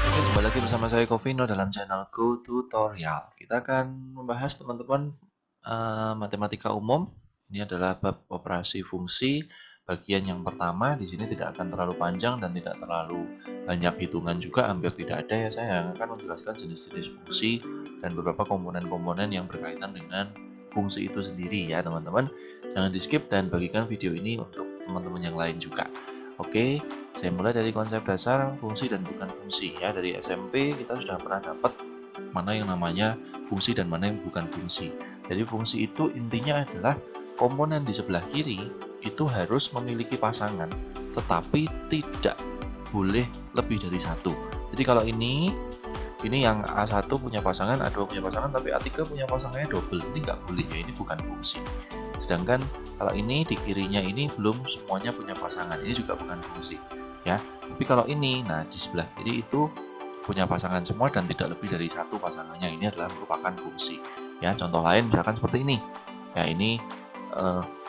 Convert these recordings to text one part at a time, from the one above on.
Oke, jumpa lagi bersama saya Covino dalam channel Go Tutorial. Kita akan membahas teman-teman matematika umum. Ini adalah bab operasi fungsi. Bagian yang pertama di sini tidak akan terlalu panjang dan tidak terlalu banyak hitungan juga, hampir tidak ada ya. Saya akan menjelaskan jenis-jenis fungsi dan beberapa komponen-komponen yang berkaitan dengan fungsi itu sendiri ya teman-teman. Jangan di skip dan bagikan video ini untuk teman-teman yang lain juga. Oke, saya mulai dari konsep dasar fungsi dan bukan fungsi ya. Dari SMP kita sudah pernah dapat mana yang namanya fungsi dan mana yang bukan fungsi. Jadi fungsi itu intinya adalah komponen di sebelah kiri itu harus memiliki pasangan, tetapi tidak boleh lebih dari satu. Jadi kalau ini yang A1 punya pasangan, A2 punya pasangan, tapi A3 punya pasangannya double. Ini nggak boleh ya, ini bukan fungsi. Sedangkan kalau ini di kirinya ini belum semuanya punya pasangan, ini juga bukan fungsi ya. Tapi kalau ini, nah di sebelah kiri itu punya pasangan semua dan tidak lebih dari satu pasangannya, ini adalah merupakan fungsi ya. Contoh lain misalkan seperti ini ya, ini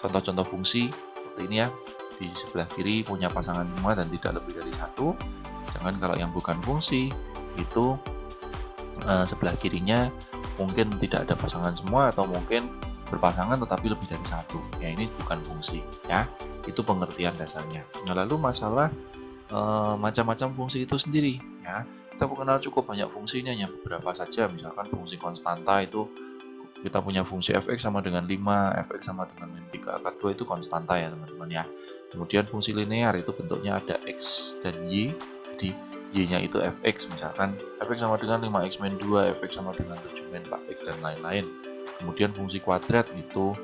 contoh-contoh fungsi seperti ini ya, di sebelah kiri punya pasangan semua dan tidak lebih dari satu. Sedangkan kalau yang bukan fungsi itu sebelah kirinya mungkin tidak ada pasangan semua atau mungkin berpasangan tetapi lebih dari satu ya, ini bukan fungsi ya. Itu pengertian dasarnya. Nah, lalu masalah macam-macam fungsi itu sendiri ya, kita mengenal cukup banyak fungsinya, hanya beberapa saja. Misalkan fungsi konstanta itu kita punya fungsi fx sama dengan 5, fx sama dengan min 3 akar 2, itu konstanta ya teman-teman ya. Kemudian fungsi linear itu bentuknya ada x dan y, jadi y-nya itu fx, misalkan fx sama dengan 5x min 2, fx sama dengan 7 min 4x dan lain-lain. Kemudian fungsi kuadrat itu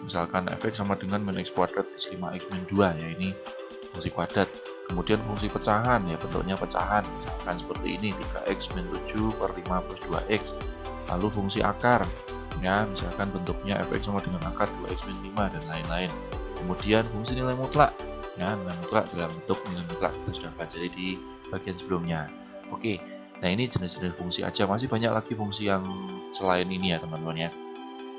misalkan fx sama dengan min x kuadrat plus 5x min 2 ya, ini fungsi kuadrat. Kemudian fungsi pecahan ya, bentuknya pecahan, misalkan seperti ini 3x min 7 per 5 plus 2x. Lalu fungsi akar ya, misalkan bentuknya fx sama dengan akar 2x min 5 dan lain-lain. Kemudian fungsi nilai mutlak ya, nilai mutlak dalam bentuk nilai mutlak kita sudah pelajari di bagian sebelumnya. Oke, nah ini jenis-jenis fungsi aja, masih banyak lagi fungsi yang selain ini ya teman-teman ya.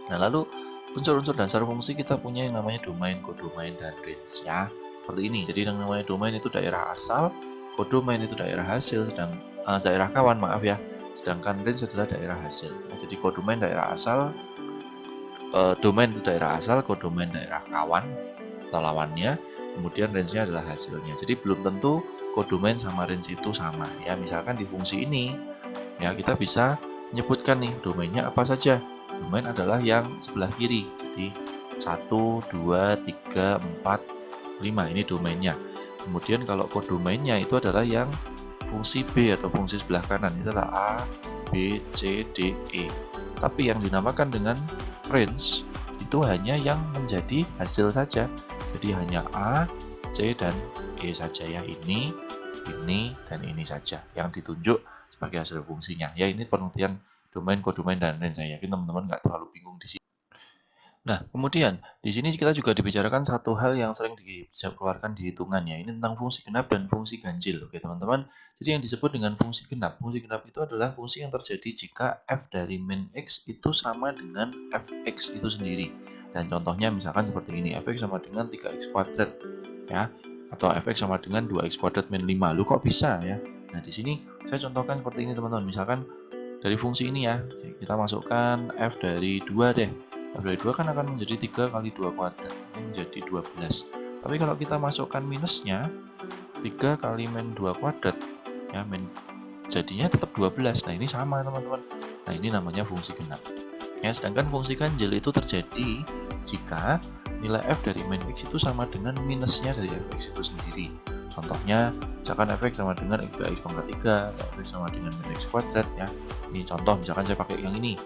Nah, lalu unsur-unsur dasar fungsi kita punya yang namanya domain, kodomain, dan range ya. Seperti ini. Jadi yang namanya domain itu daerah asal, kodomain itu daerah hasil, daerah kawan maaf ya. Sedangkan range adalah daerah hasil. Nah, jadi kodomain daerah asal, domain itu daerah asal, kodomain daerah kawan atau lawannya, kemudian range-nya adalah hasilnya. Jadi belum tentu kodomain sama range itu sama ya. Misalkan di fungsi ini ya, kita bisa menyebutkan nih domainnya apa saja. Domain adalah yang sebelah kiri, jadi 1, 2, 3, 4, 5 ini domainnya. Kemudian kalau kodomainnya itu adalah yang fungsi B atau fungsi sebelah kanan, itu adalah A, B, C, D, E. Tapi yang dinamakan dengan range itu hanya yang menjadi hasil saja, jadi hanya A, C, dan E saja ya, ini, dan ini saja yang ditunjuk sebagai hasil fungsinya ya. Ini pengertian domain, kodomain, dan range. Saya yakin teman-teman nggak terlalu bingung di sini. Nah, kemudian di sini kita juga dibicarakan satu hal yang sering dikeluarkan di hitungan ya. Ini tentang fungsi genap dan fungsi ganjil. Oke, teman-teman. Jadi yang disebut dengan fungsi genap. Fungsi genap itu adalah fungsi yang terjadi jika f dari min x itu sama dengan fx itu sendiri. Dan contohnya misalkan seperti ini, fx sama dengan 3x kuadrat ya, atau fx sama dengan 2x kuadrat min 5. Lu kok bisa ya? Nah, di sini saya contohkan seperti ini teman-teman. Misalkan dari fungsi ini ya, kita masukkan f dari 2 deh. F dari 2 kan akan menjadi 3 kali 2 kuadrat, ini menjadi 12. Tapi kalau kita masukkan minusnya, 3 kali min 2 kuadrat, ya, jadinya tetap 12. Nah, ini sama teman-teman. Nah, ini namanya fungsi genap. Ya, sedangkan fungsi ganjil itu terjadi jika nilai f dari min x itu sama dengan minusnya dari fx itu sendiri. Contohnya, misalkan fx sama dengan x pangkat 3, atau fx sama dengan min x kuadrat ya. Ini contoh, misalkan saya pakai yang ini,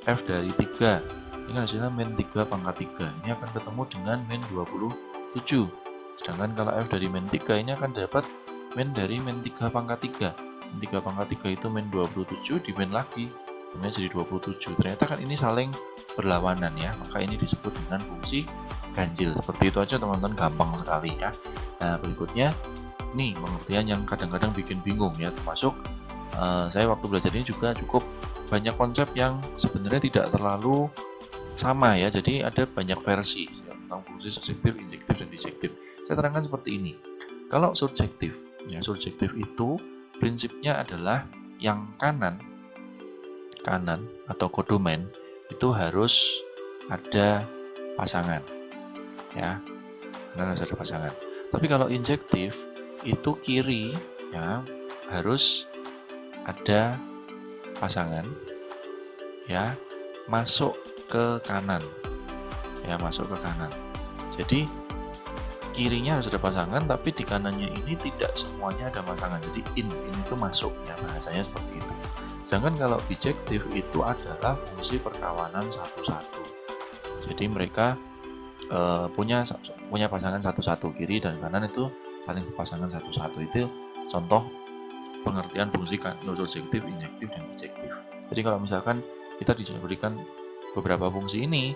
f dari 3, ini kan hasilnya min 3 pangkat 3, ini akan ketemu dengan min 27. Sedangkan kalau f dari min 3 ini akan dapat min dari min 3 pangkat 3. Min 3 pangkat 3 itu min 27, di min lagi, ini jadi 27. Ternyata kan ini saling berlawanan ya, maka ini disebut dengan fungsi ganjil. Seperti itu aja teman-teman, gampang sekali ya. Nah, berikutnya ini pengertian yang kadang-kadang bikin bingung ya, termasuk saya waktu belajar ini juga cukup banyak konsep yang sebenarnya tidak terlalu sama ya. Jadi ada banyak versi ya, tentang fungsi subjektif, injektif, dan disjektif. Saya terangkan seperti ini. Kalau subjektif ya, subjektif itu prinsipnya adalah yang kanan atau kodomen itu harus ada pasangan, ya. Kanan harus ada pasangan. Tapi kalau injektif itu kiri, ya, harus ada pasangan, ya, masuk ke kanan, ya, masuk ke kanan. Jadi kirinya harus ada pasangan, tapi di kanannya ini tidak semuanya ada pasangan. Jadi in itu masuk, ya, bahasanya seperti itu. Sedangkan kalau bijektif itu adalah fungsi perkawanan satu-satu. Jadi mereka punya pasangan satu-satu, kiri dan kanan itu saling berpasangan satu-satu. Itu contoh pengertian fungsi surjektif, injektif, dan bijektif. Jadi kalau misalkan kita diberikan beberapa fungsi ini,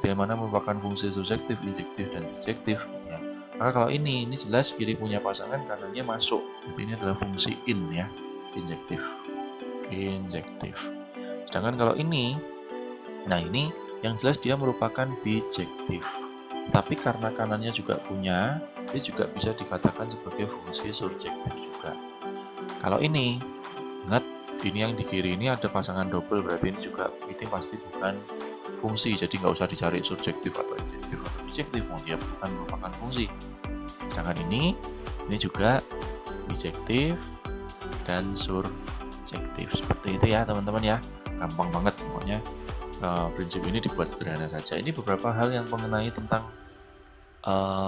yang mana merupakan fungsi surjektif, injektif, dan bijektif, ya. Maka kalau ini jelas kiri punya pasangan, kanannya masuk. Jadi ini adalah fungsi in, ya, injektif. Sedangkan kalau ini, nah ini yang jelas dia merupakan bijektif. Tapi karena kanannya juga punya, dia juga bisa dikatakan sebagai fungsi surjektif juga. Kalau ini, ingat ini yang di kiri ini ada pasangan double, berarti ini pasti bukan fungsi. Jadi nggak usah dicari surjektif atau injektif atau bijektif, dia bukan merupakan fungsi. Sedangkan ini juga bijektif dan surjektif. Seperti itu ya teman-teman ya, gampang banget pokoknya. Prinsip ini dibuat sederhana saja. Ini beberapa hal yang mengenai tentang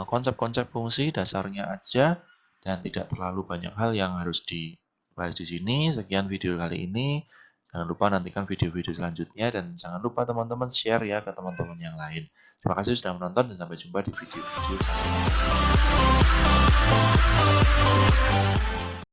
konsep-konsep fungsi dasarnya aja, dan tidak terlalu banyak hal yang harus dibahas di sini. Sekian video kali ini. Jangan lupa nantikan video-video selanjutnya, dan jangan lupa teman-teman share ya ke teman-teman yang lain. Terima kasih sudah menonton, dan sampai jumpa di video-video selanjutnya.